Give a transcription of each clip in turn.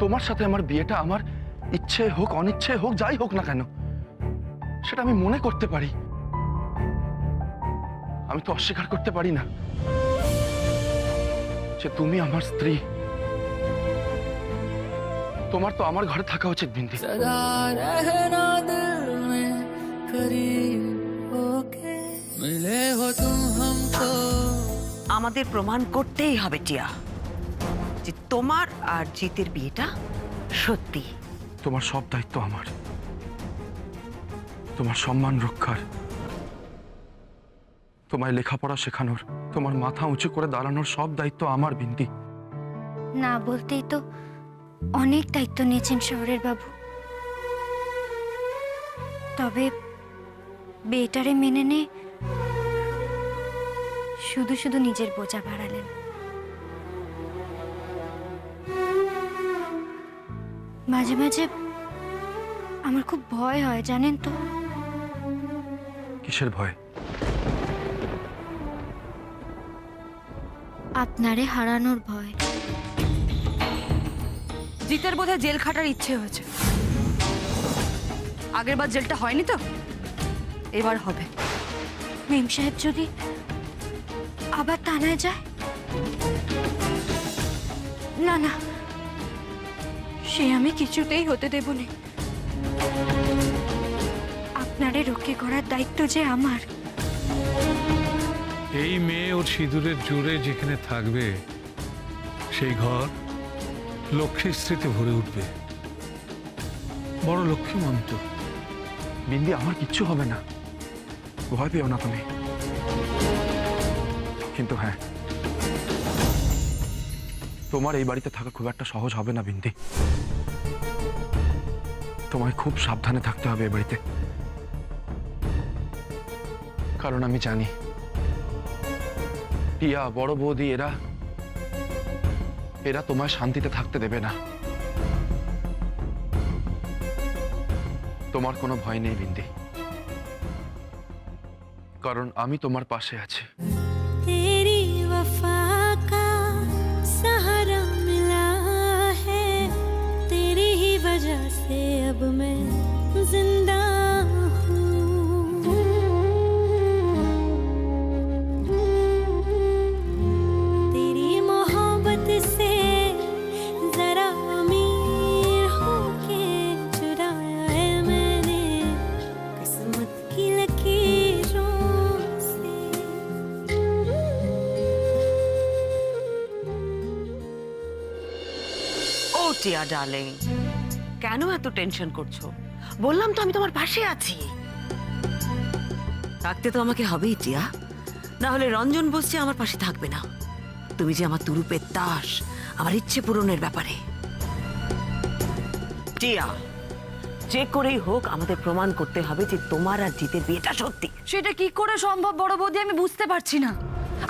তোমার সাথে আমার বিয়েটা আমার ইচ্ছে হোক অনিচ্ছে হোক যাই হোক না কেন সেটা আমি মনে করতে পারি। আমি তো অস্বীকার করতে পারি না যে তুমি আমার স্ত্রী। তোমার তো আমার ঘরে থাকা উচিত বিন্দি। আমাদের প্রমাণ করতেই হবে টিয়া যে তোমার আর জিতের বিয়েটা সত্যি। তোমার সব দায়িত্ব আমার, তোমার সম্মান রক্ষার, তোমায় লেখাপড়া শেখানোর, তোমার মাথা উঁচু করে দাঁড়ানোর সব দায়িত্ব আমার বিন্দি। না বলতেই তো অনেক দায়িত্ব নিয়েছেন শহরের বাবু। তবে বেটারে মেনে নে শুধু শুধু নিজের বোঝা বাড়ালেন। মাঝে মাঝে আমার খুব ভয় হয় জানেন তো। কিসের ভয়? আপনারে হারানোর ভয়। জিতের বোধহয় জেল খাটার ইচ্ছে হয়েছে। আগেরবার জেলটা হয়নি তো, এবার হবে। মেম সাহেব যদি আবার থানায় যায়? না না, সে আমি কিছুতেই হতে দেব না। আপনারে রক্ষে করার দায়িত্ব যে আমার। এই মেয়ে ওর সিঁদুরের জোরে যেখানে থাকবে সেই ঘর লক্ষ্মীর স্মৃতি ভরে উঠবে। বড় লক্ষ্মীমন্ত। বিন্দি, আমার কিচ্ছু হবে না, ভয় পেও না তুমি। কিন্তু হ্যাঁ, তোমার এই বাড়িতে থাকা খুব একটা সহজ হবে না বিন্দি। তোমায় খুব সাবধানে থাকতে হবে এ বাড়িতে, কারণ আমি জানি টিয়া, বড় বৌদি এরা তোমায় শান্তিতে থাকতে দেবে না। তোমার কোনো ভয় নেই বিন্দি, কারণ আমি তোমার পাশে আছি। तेरी वफा का सहारा मिला है, तेरी ही वजह से अब मैं जिंदा हूँ। तेरी मोहब्बत से जरा अमीर होके चुराया है मैंने किस्मत की लकीरों से। ও টিয়া ডার্লিং, কেন এত টেনশন করছো? বললাম তো আমি তোমার পাশে আছি। থাকতে তো আমাকে হবেই টিয়া, না হলে রঞ্জন বসছে আমার পাশে থাকবে না। তুমি যে আমার তুরুপের তাস, আমার ইচ্ছে পূরণের ব্যাপারে। টিয়া, যে করেই হোক আমাদের প্রমাণ করতে হবে যে তোমার আর জিতের বিয়েটা সত্যি। সেটা কি করে সম্ভব বড় বৌদি, আমি বুঝতে পারছি না।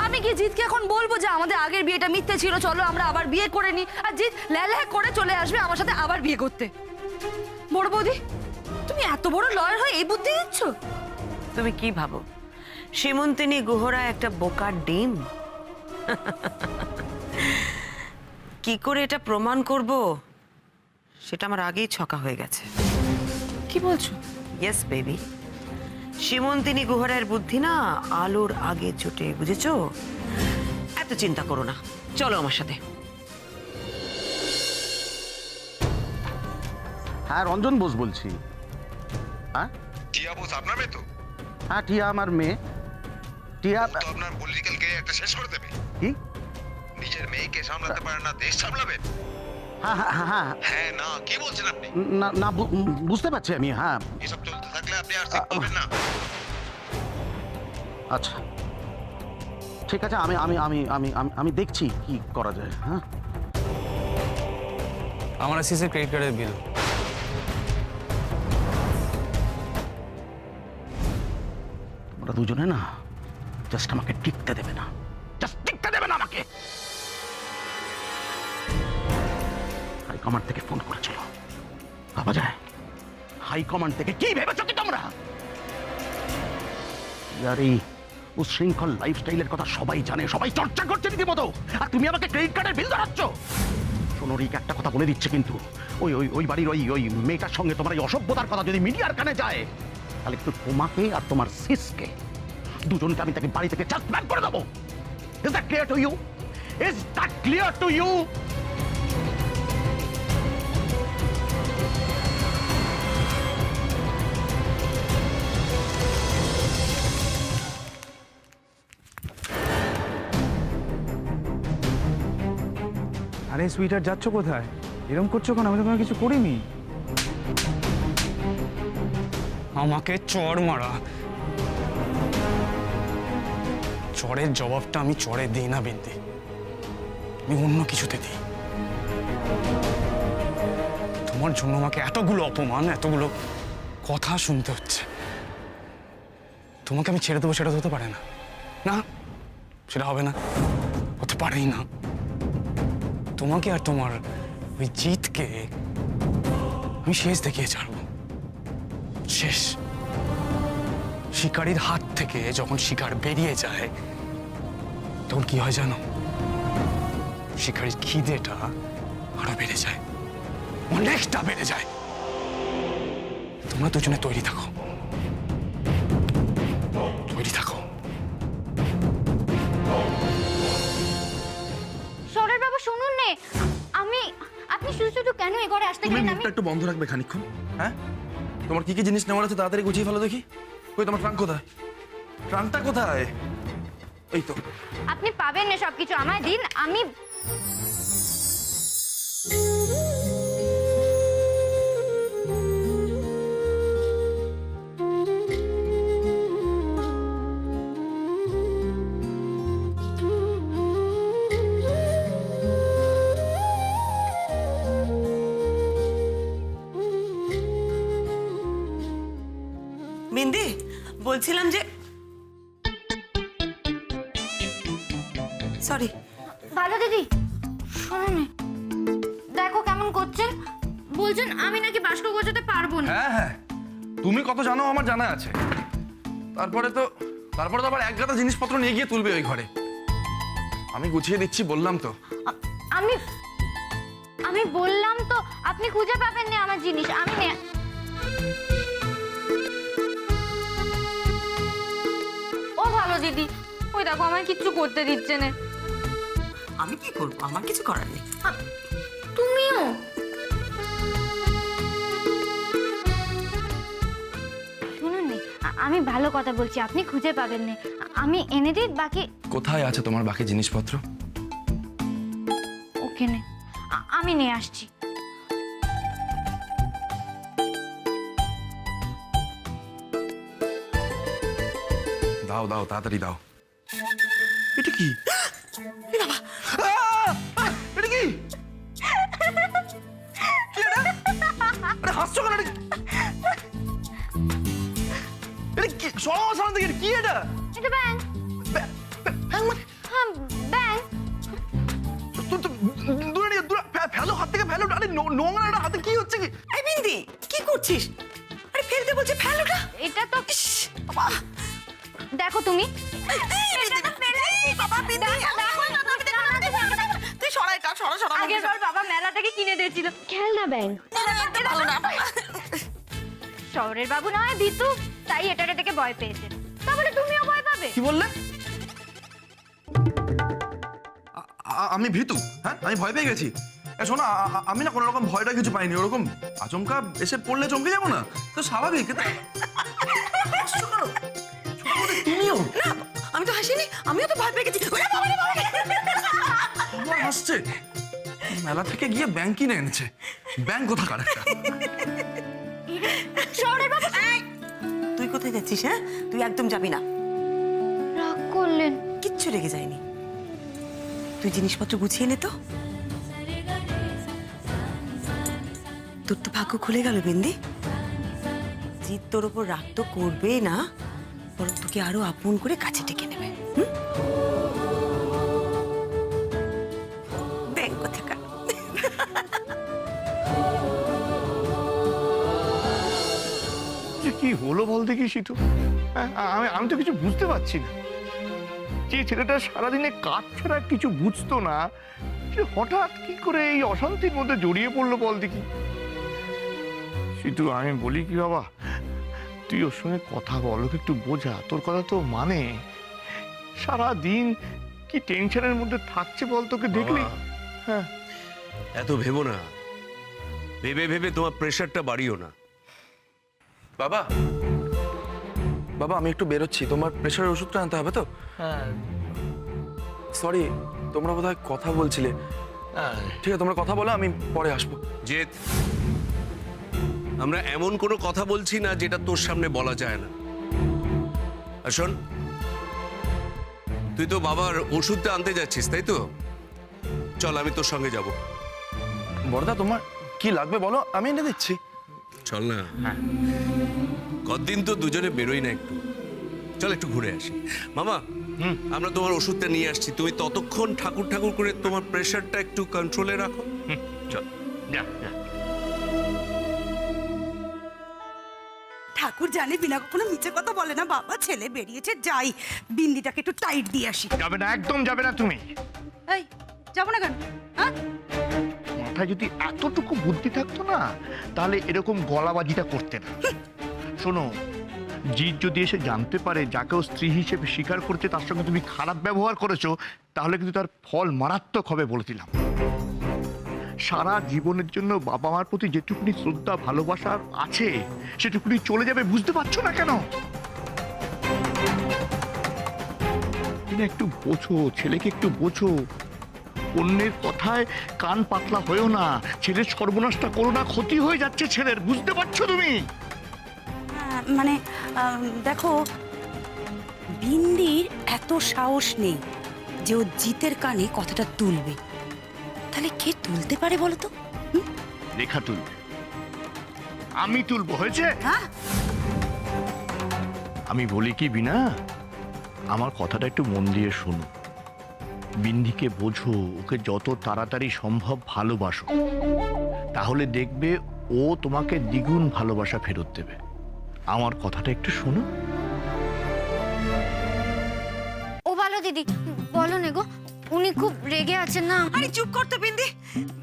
আমি কি জিতকে এখন বলবো যে আমাদের আগের বিয়েটা মিথ্যে ছিল, চলো আমরা আবার বিয়ে করে নি, আর জিত ল্যালা করে চলে আসবে আমার সাথে আবার বিয়ে করতে? বড় বৌদি, তুমি এত বড় লয়ার হয়ে এই বুদ্ধি দিচ্ছ? তুমি কি ভাবো সীমন্তিনী গুহরা একটা বোকার ডিম? কি করে এটা প্রমাণ করব সেটা আমার আগেই ছকা হয়ে গেছে। কি বলছো? ইয়েস বেবি, সীমন্তিনী গুহরার বুদ্ধি না আলোর আগে ছোটে, বুঝেছো? এত চিন্তা করো না, চলো আমার সাথে। হ্যাঁ, রঞ্জন বোস বলছি। হ্যাঁ টিয়া বোস আপনার মেয়ে তো? হ্যাঁ, টিয়া আমার মেয়ে। টিয়া তো আপনার পলিটিক্যাল ক্যারিয়ারটা শেষ করে দেবে। কি? নিজের মেয়েকে সামলাতে পারে না, দেশ সামলাবেন? হ্যাঁ হ্যাঁ হ্যাঁ হ্যাঁ না, কি বলছেন আপনি? না না, বুঝতে পারছি আমি। হ্যাঁ এসব চলতে থাকলে আপনি আর সিট পাবেন না। আচ্ছা ঠিক আছে, আমি আমি আমি আমি আমি আমি দেখছি কি করা যায়। হ্যাঁ, আমার সিসি ক্রেডিট কার্ডের বিল। তোমরা দুজনে না জাস্ট আমাকে টিকতে দেবে না, জাস্ট টিকতে দেবে না আমাকে। হাইকমান্ড থেকে ফোন করেছিল, ভাবা যায়? হাইকমান্ড থেকে কি ভেবেছো কি তোমরা? আর এই উশৃঙ্খল লাইফস্টাইলের কথা সবাই জানে, সবাই চর্চা করছে রীতিমতো, আর তুমি আমাকে ক্রেডিট কার্ডের বিল ধরাচ্ছ। শোনো রিক, একটা কথা বলে দিচ্ছে কিন্তু, ওই ওই ওই বাড়ির ওই ওই মেয়েটার সঙ্গে তোমার এই অসভ্যতার কথা যদি মিডিয়ার কানে যায়, তাহলে একটু তোমাকে আর তোমার সিসকে দুজনকে আমি তাকে বাড়ি থেকে চাকরি করে দেবো। Is that clear to you? Is that clear to you? আরে সুইটার যাচ্ছ কোথায়? এরকম করছো কেন? আমি তো কোনো কিছু করিনি। আমাকে চড় মারা, চড়ের জবাবটা আমি চড়ে দিই না বিন্দি, আমি অন্য কিছুতে দিই। তোমার জন্য আমাকে এতগুলো অপমান, এতগুলো কথা শুনতে হচ্ছে। তোমাকে আমি ছেড়ে দেবো, সেটা তো হতে পারে না। না, সেটা হবে না, হতে পারেই না। তোমাকে আর তোমার ওই জিতকে আমি শেষ দেখিয়ে ছাড়ব, শেষ। শিকারীর হাত থেকে যখন শিকার বেরিয়ে যায় তখন কি হয় জানো? শিকারীর খিদেটা আরো বেড়ে যায়, অনেকটা বেড়ে যায়। তোমরা দুজনে তৈরি থাকো, তৈরি থাকো। সরের বাবা শুনুন নে, আপনি শুধু শুধু কেন এ ঘরে আসতে তুমি গেলেন? মুখটা একটু বন্ধ রাখবে খানিকক্ষণ? হ্যাঁ, তোমার কি কি জিনিস নেওয়ার আছে তাড়াতাড়ি গুছিয়ে ফেলো দেখি। কই তোমার ট্রাঙ্ক কোথায়? ট্রাঙ্কটা কোথায়? এই তো। আপনি পাবেন না সবকিছু, আমায় দিন। আমি বিন্দি, বলছিলাম যে সরি। ভালো দিদি, শুনুন না, দেখো কেমন করছেন। বলছেন আমি নাকি বাস্ক গোছাতে পারবো না। হ্যাঁ হ্যাঁ, তুমি কত জানো আমার জানা আছে। তারপরে তো আবার এক গাদা জিনিসপত্র নিয়ে গিয়ে তুলবে ওই ঘরে। আমি গুছিয়ে দিচ্ছি বললাম তো। আমি বললাম তো আপনি খুঁজে পাবেন না আমার জিনিস। ও ভালো দিদি, ওই দেখো আমায় কিচ্ছু করতে দিচ্ছে না। আমি কি করবো? আমার কিছু করার নেই। তুমিও শুনুন না, আমি ভালো কথা বলছি, আপনি খুঁজে পাবেন না। আমি এনে দিই বাকি। কোথায় আছে তোমার বাকি জিনিসপত্র? ওখানে আমি নিয়ে আসছি। দাও দাও, তাড়াতাড়ি দাও। এটা কি? এটা কি? আরে হাসছো কেন? এটা কি? সরাও সামনে থেকে। কি এটা? এটা ব্যাং। ব্যাং মানে? হ্যাঁ ব্যাং। দূরে নিয়ে দূরে ফেলো, হাত থেকে ফেলো। আরে নোংরা হাতে কি হচ্ছে কি? এই বিন্দি, কি করছিস? আরে ফেলতে বলছে, ফেলোটা। এটা তো দেখো তুমি। আগের বার বাবা মেলা থেকে কিনে দিয়েছিল খেলনা ব্যাং। শহরের বাবু না হয় দিতু, তাই এটা থেকে ভয় পেয়েছে। তাহলে তুমিও ভয় পাবে। কি বললে? আমি ভীতু? হ্যাঁ, আমি ভয় পেয়ে গেছি? শোনো, আমি না কোনো রকম ভয়টা কিছু পাইনি। ওরকম আচমকা এসে পড়লে চমকে যাবো না, তো স্বাভাবিক। তুমিও? আমি তো হাসিনি, আমিও তো ভয় পেয়ে গেছি। হাসছে। মেলা থেকে গিয়ে ব্যাংক কিনে এনেছে। ব্যাংক কোথাকার একটা। তুই কোথায় যাচ্ছিস? হ্যাঁ, তুই একদম যাবি না। রাগ করলেন? কিচ্ছু রেগে যায়নি। তুই জিনিসপত্র গুছিয়ে নে তো। তোর তো ভাগ্য খুলে গেল বিন্দি। জিৎ তোর ওপর রাগ তো করবে না, বরং তোকে আরো আপন করে কাছে ডেকে নেবে। ব্যাংক কোথাকার। কি হলো বল দেখি সিটু? আমি তো কিছু বুঝতে পারছি না। যে ছেলেটা সারাদিনে কাজ ছাড়া কিছু বুঝতো না, যে হঠাৎ কি করে এই অশান্তির মধ্যে জড়িয়ে পড়লো বল দেখি। সিধু আমি বলি কি বাবা, তুই ওর সঙ্গে কথা বল, ওকে একটু বোঝা, তোর কথা তো মানে। সারা দিন কি টেনশনের মধ্যে থাকছে বল, তোকে দেখলি। হ্যাঁ, এত ভেবো না, ভেবে ভেবে তোমার প্রেশারটা বাড়িও না। বাবা, বাবা আমি একটু বেরোচ্ছি, তোমার প্রেশারের ওষুধটা আনতে হবে তো। সরি, তোমরা বোধহয় কথা বলছিলে। ঠিক আছে, তোমরা কথা বলো, আমি পরে আসবো। জেদ, আমরা এমন কোনো কথা বলছি না যেটা তোর সামনে বলা যায় না। আর শোন, তুই তো বাবার ওষুধটা আনতে যাচ্ছিস তাই তো? চল আমি তোর সঙ্গে যাব। বড়দা তোমার কি লাগবে বলো, আমি এনে দিচ্ছি। চল না, কতদিন তো দুজনে বেরোই না, একটু চল একটু ঘুরে আসি। মামা, আমরা তোমার ওষুধটা নিয়ে আসছি, তুমি ততক্ষণ ঠাকুর ঠাকুর করে তোমার প্রেশারটা একটু কন্ট্রোলে রাখো। চল যা যা। ঠাকুর জানে বিনা কোনো মিছে কথা বলে না বাবা। ছেলে বেরিয়েছে, যাই বিন্দিটাকে একটু টাইট দিয়ে আসি। যাবে না, একদম যাবে না তুমি। এই যাবো না কেন? হ্যাঁ, মাথায় যদি এতটুকু বুদ্ধি থাকতো না, তাহলে এরকম গলাবাজিটা করতে না। শোনো, জিৎ যদি এসে জানতে পারে যাকে ও স্ত্রী হিসেবে স্বীকার করছে তার সঙ্গে তুমি খারাপ ব্যবহার করেছো, তাহলে কিন্তু তার ফল মারাত্মক হবে বলে দিলাম। সারা জীবনের জন্য বাবা মার প্রতি যেটুকুনি শ্রদ্ধা ভালোবাসা আছে সেটুকুনি চলে যাবে, বুঝতে পারছো না কেন? তুমি একটু বোঝো, ছেলেকে একটু বোঝো। অন্যের কথায় কান পাতলা হয়েও না, ছেলের সর্বনাশটা করো না, ক্ষতি হয়ে যাচ্ছে ছেলের, বুঝতে পারছো তুমি? মানে দেখো, বিন্দির এত সাহস নেই যে ও জিতের কানে কথাটা তুলবে। তাহলে কে তুলতে পারে বলো তো? রেখা তুলবে, আমি তুলবো, হয়েছে? হ্যাঁ, আমি বলি কি বিনা, আমার কথাটা একটু মন দিয়ে শোনো। বিন্দিকে বোঝো, ওকে যত তাড়াতাড়ি সম্ভব ভালোবাসো, তাহলে দেখবে ও তোমাকে দ্বিগুণ ভালোবাসা ফেরত দেবে। আমার কথাটা একটু শোনো। ও ভালো দিদি, বলো না গো, উনি খুব রেগে আছেন না। আরে চুপ করতে বিন্দি,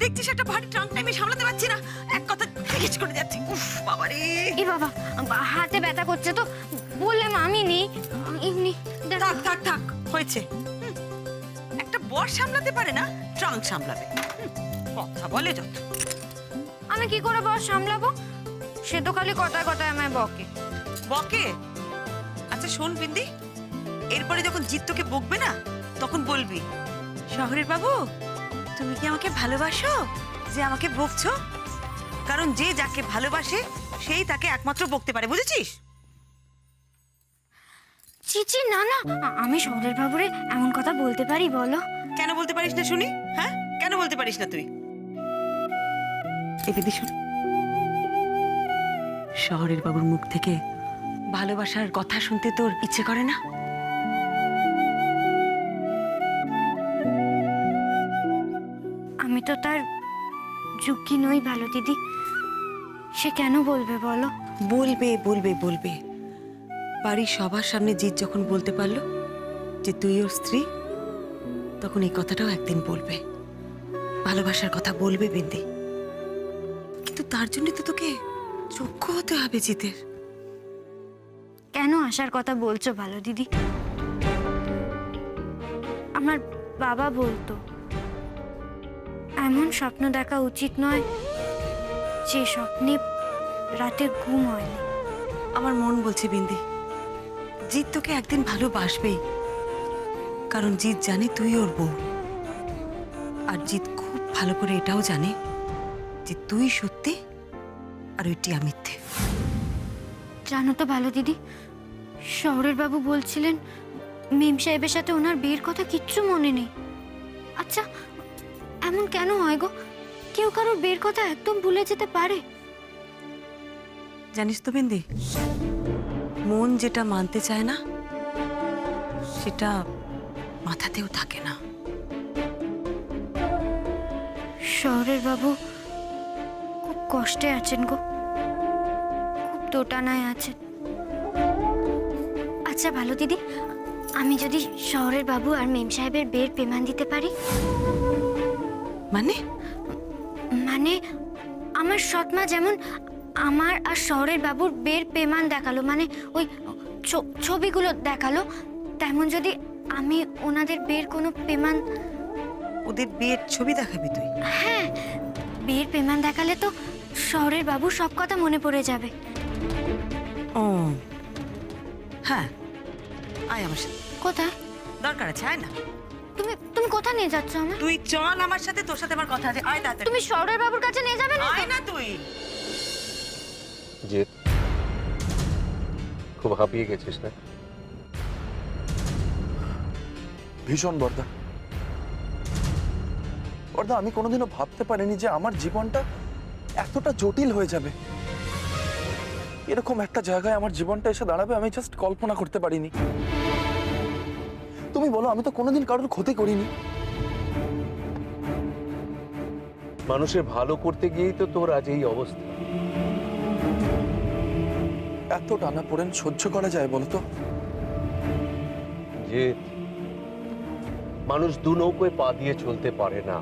দেখছিস একটা ভারী ট্রাঙ্কটা আমি সামলাতে পারছি না, এক কথা জিজ্ঞেস করে যাচ্ছি। উফ বাবা রে, এ বাবা, হাতে ব্যথা করছে তো, বললাম আমি নেই এমনি। থাক থাক থাক, হয়েছে। একটা বর সামলাতে পারে না, ট্রাঙ্ক সামলাবে। কথা বলে যত। আমি কি করে বস সামলাবো? সে তো খালি কথায় কথায় আমায় বকে। বকে? আচ্ছা শোন বিন্দি, এরপরে যখন জিৎ তোকে বকবে না, তখন বলবি, শহরের বাবু তুমি কি আমাকে ভালোবাসো যে আমাকে বকছো? কারণ যে যাকে ভালোবাসে সেই তাকে একমাত্র বকতে পারে, বুঝেছিস? চিচি না না, আমি শহরের বাবুরে এমন কথা বলতে পারি বলো? কেন বলতে পারিস না শুনি? হ্যাঁ, কেন বলতে পারিস না তুই? এই বিন্দি শোন, শহরের বাবুর মুখ থেকে ভালোবাসার কথা শুনতে তোর ইচ্ছে করে না? আমি তো তার যোগ্যী নই ভালো দিদি, সে কেন বলবে বলো? বলবে বলবে বলবে। বাড়ির সবার সামনে জিৎ যখন বলতে পারলো যে তুই ওর স্ত্রী, তখন এই কথাটাও একদিন বলবে, ভালোবাসার কথা বলবে বিন্দি। কিন্তু তার জন্য তো তোকে যোগ্য হতে হবে জিতের। কেন আসার কথা বলছো ভালো দিদি? আমার বাবা বলতো এমন স্বপ্ন দেখা উচিত নয় যে স্বপ্নে রাতে ঘুম হয়নি। আমার মন বলছে বিন্দি, জিৎ তোকে একদিন ভালোবাসবেই, কারণ জিৎ জানে তুই ওর বউ। আর জিৎ খুব ভালো করে এটাও জানে যে তুই সত্যি আর ওই টিয়া মিথ্যে। জানো তো ভালো দিদি, শহরের বাবু বলছিলেন মেম সাহেবের সাথে ওনার বিয়ের কথা কিচ্ছু মনে নেই। আচ্ছা এমন কেন হয় গো? কেউ কারোর বিয়ের কথা একদম ভুলে যেতে পারে? জানিস তো বিন্দি, মন যেটা মানতে চায় না সেটা মাথাতেও থাকে না। শহরের বাবু খুব কষ্টে আছেন গো, খুব দোটানায় আছেন। আচ্ছা ভালো দিদি, আমি যদি শহরের বাবু আর মেম সাহেবের বিয়ের পেমান দিতে পারি? মানে মানে আমার সৎমা যেমন আমার আর শহরের বাবুর বের পেমান দেখালো, মানে ওই ছবিগুলো দেখালো, তেমন যদি আমি ওনাদের বের কোনো পেমান। ওদের বিয়ের ছবি দেখাবি তুই? হ্যাঁ, বিয়ের পেমান দেখালে তো শহরের বাবু সব কথা মনে পড়ে যাবে। ও হ্যাঁ, আয় আমার সাথে। কোথায়? দরকার আছে, আয় না। তুমি তুমি কোথায় নিয়ে যাচ্ছ আমায়? তুই চল আমার সাথে, তোর সাথে আমার কথা আছে। আয় তাড়াতাড়ি। তুমি শহরের বাবুর কাছে নিয়ে যাবে না? আয় না তুই। যে খুব হাঁপিয়ে গেছিস না? ভীষণ বর্দা। বর্দা, আমি কোনোদিনও ভাবতে পারিনি যে আমার জীবনটা এতটা জটিল হয়ে যাবে। এরকম একটা জায়গায় আমার জীবনটা এসে দাঁড়াবে আমি জাস্ট কল্পনা করতে পারিনি। তুমি বলো, আমি তো কোনোদিন কারোর ক্ষতি করিনি। মানুষের ভালো করতে গিয়েই তো তোর আজ এই অবস্থা। এত টানাপোড়েন সহ্য করা যায় বলো তো? যে মানুষ দু নৌকোয় পা দিয়ে চলতে পারে না,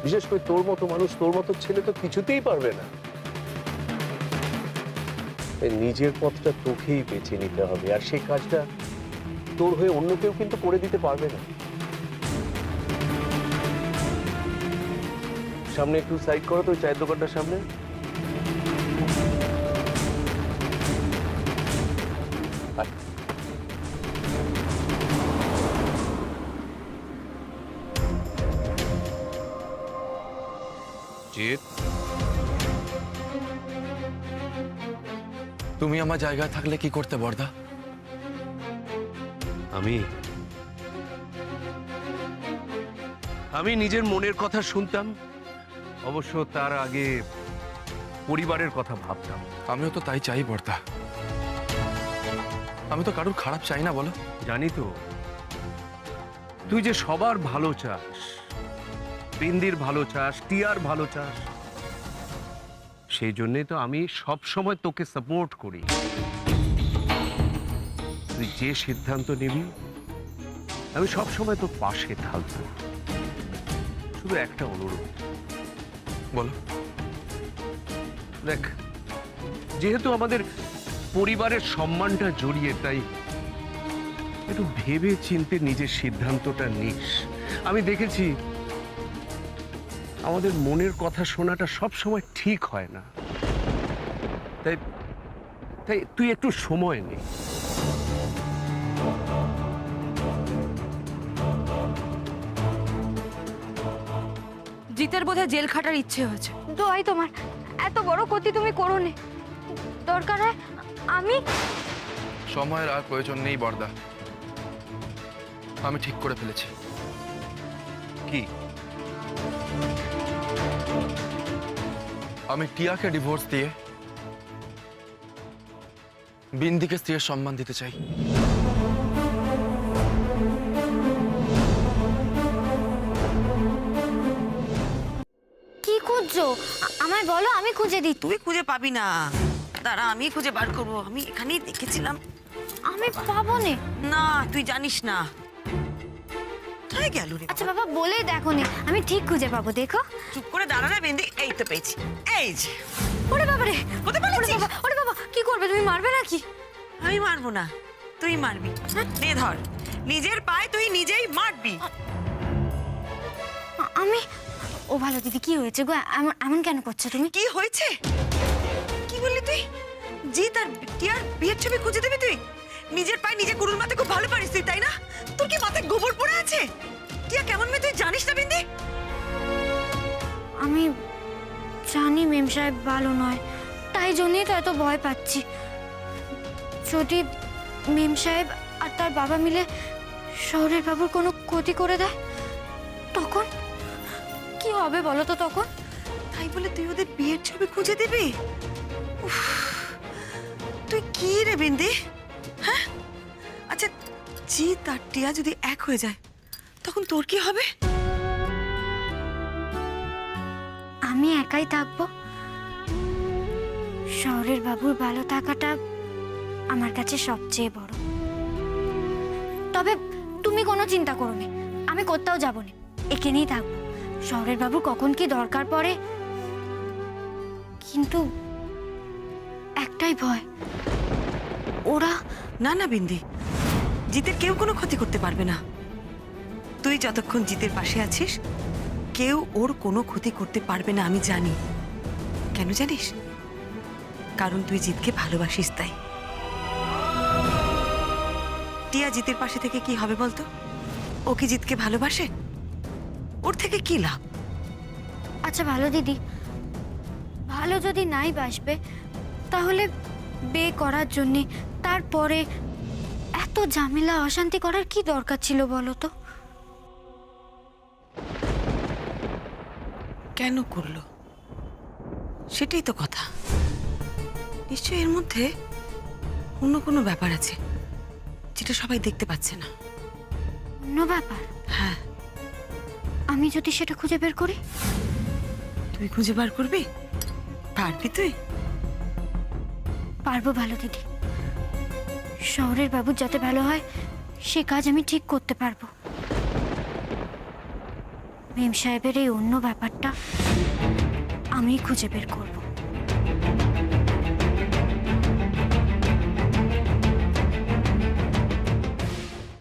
বিশেষ করে তোর মতো মানুষ, তোর মতো ছেলে তো কিছুতেই পারবে না। তাই নিজের পথটা তোকেই বেছে নিতে হবে, আর সেই কাজটা তোর হয়ে অন্য কেউ কিন্তু করে দিতে পারবে না। সামনে একটু সাইড করো তো, ওই চায়ের দোকানটার সামনে। তুমি আমার জায়গায় থাকলে কি করতে বর্দা? আমি নিজের মনের কথা শুনতাম, অবশ্য তার আগে পরিবারের কথা ভাবতাম। আমিও তো তাই চাই বর্দা। আমি তো কারোর খারাপ চাই না, বলো? জানি তো তুই যে সবার ভালো চাস, বিন্দির ভালো চাস, টিয়ার ভালো চাস। সেই জন্যই তো আমি সব সময় তোকে সাপোর্ট করি। তুই যে সিদ্ধান্ত নিবি আমি সব সময় তোর পাশে থাকবো। শুধু একটা অনুরোধ। বলো। দেখ, যেহেতু আমাদের পরিবারের সম্মানটা জড়িয়ে, তাই একটু ভেবে চিন্তে নিজের সিদ্ধান্তটা নিস। আমি দেখেছি আমাদের মনের কথা শোনাটা সব সময় ঠিক হয় না, তাই তাই তুই একটু সময় নে। জিতের বোধহয় জেল খাটার ইচ্ছে হয়েছে। দোয়াই তোমার, এত বড় ক্ষতি তুমি করো নে। দরকার হয় আমি। সময়ের আর প্রয়োজন নেই বর্দা, আমি ঠিক করে ফেলেছি। কি? আমি টিয়াকে ডিভোর্স দিয়ে বিন্দিকে স্ত্রীর সম্মান দিতে চাই। কি খুঁজছো? আমায় বলো, আমি খুঁজে দিই। তুই খুঁজে পাবি না, দাঁড়া আমি খুঁজে বার করবো। আমি এখানেই দেখেছিলাম। আমি পাবো নে। না, তুই জানিস না। কোথায় গেল রে? আচ্ছা বাবা, বলে দেখো নে, আমি ঠিক খুঁজে পাবো, দেখো। চুপ করে দাঁড়া না বিন্দি। এই তো পেয়েছি, এই যে। ওরে বাবা রে, কোথায় ওরে পালাচ্ছিস? বাবা, ওরে বাবা, কি করবে তুমি? মারবে নাকি? আমি মারবো না, তুই মারবি। নে ধর, নিজের পায়ে তুই নিজেই মারবি। আমি? ও ভালো দিদি, কি হয়েছে গো? এমন কেন করছো তুমি? কি হয়েছে? কি বললি তুই? জি তার টিয়ার বিয়ের ছবি খুঁজে দেবি তুই? নিজের পায়ে নিজে কুড়ুল মারতে খুব ভালো পারিস তুই, তাই না? তোর কি মাথায় গোবর পড়ে আছে? টিয়া কেমন মেয়ে তুই জানিস না বিন্দি? আমি জানি মেম সাহেব ভালো নয়, তাই জন্যই তো এত ভয় পাচ্ছি। যদি মেম সাহেব আর তার বাবা মিলে শহরের বাবুর কোনো ক্ষতি করে দেয়, তখন কি হবে বলো তো? তখন তাই বলে তুই ওদের বিয়ের ছবি খুঁজে দিবি? উফ, তুই কি রে বিন্দি? হ্যাঁ, আচ্ছা জিৎ আর টিয়া যদি এক হয়ে যায় তখন তোর কি হবে? আমি একাই থাকবো। শহরের বাবুর ভালো থাকাটা আমার কাছে সবচেয়ে বড়। তবে তুমি কোনো চিন্তা করো না, আমি কোথাও যাবো না। এখানেই থাকবো। শহরের বাবু কখন কি দরকার পড়ে, কিন্তু একটাই ভয়, ওরা। না না বিন্দি, জিতের কেউ কোনো ক্ষতি করতে পারবে না। তুই যতক্ষণ জিতের পাশে আছিস কেউ ওর কোনো ক্ষতি করতে পারবে না, আমি জানি। কেন জানিস? কারণ তুই জিতকে ভালোবাসিস তাই। টিয়া জিতের পাশে থেকে কি হবে বলতো? ও কি জিতকে ভালোবাসে? ওর থেকে কি লাভ? আচ্ছা ভালো দিদি, ভালো যদি নাই বাসবে তাহলে বিয়ে করার জন্যে তারপরে এত ঝামেলা অশান্তি করার কি দরকার ছিল বলো তো? কেন করলো সেটাই তো কথা। নিশ্চয়ই এর মধ্যে অন্য কোনো ব্যাপার আছে যেটা সবাই দেখতে পাচ্ছে না। অন্য ব্যাপার? হ্যাঁ। আমি যদি সেটা খুঁজে বের করি? তুই খুঁজে বার করবি? পারবি তুই? পারবো ভালো দিদি, শহরের বাবুর যাতে ভালো হয় সে কাজ আমি ঠিক করতে পারবো। মেম সাহেবের এই অন্য ব্যাপারটা আমি খুঁজে বের করবো।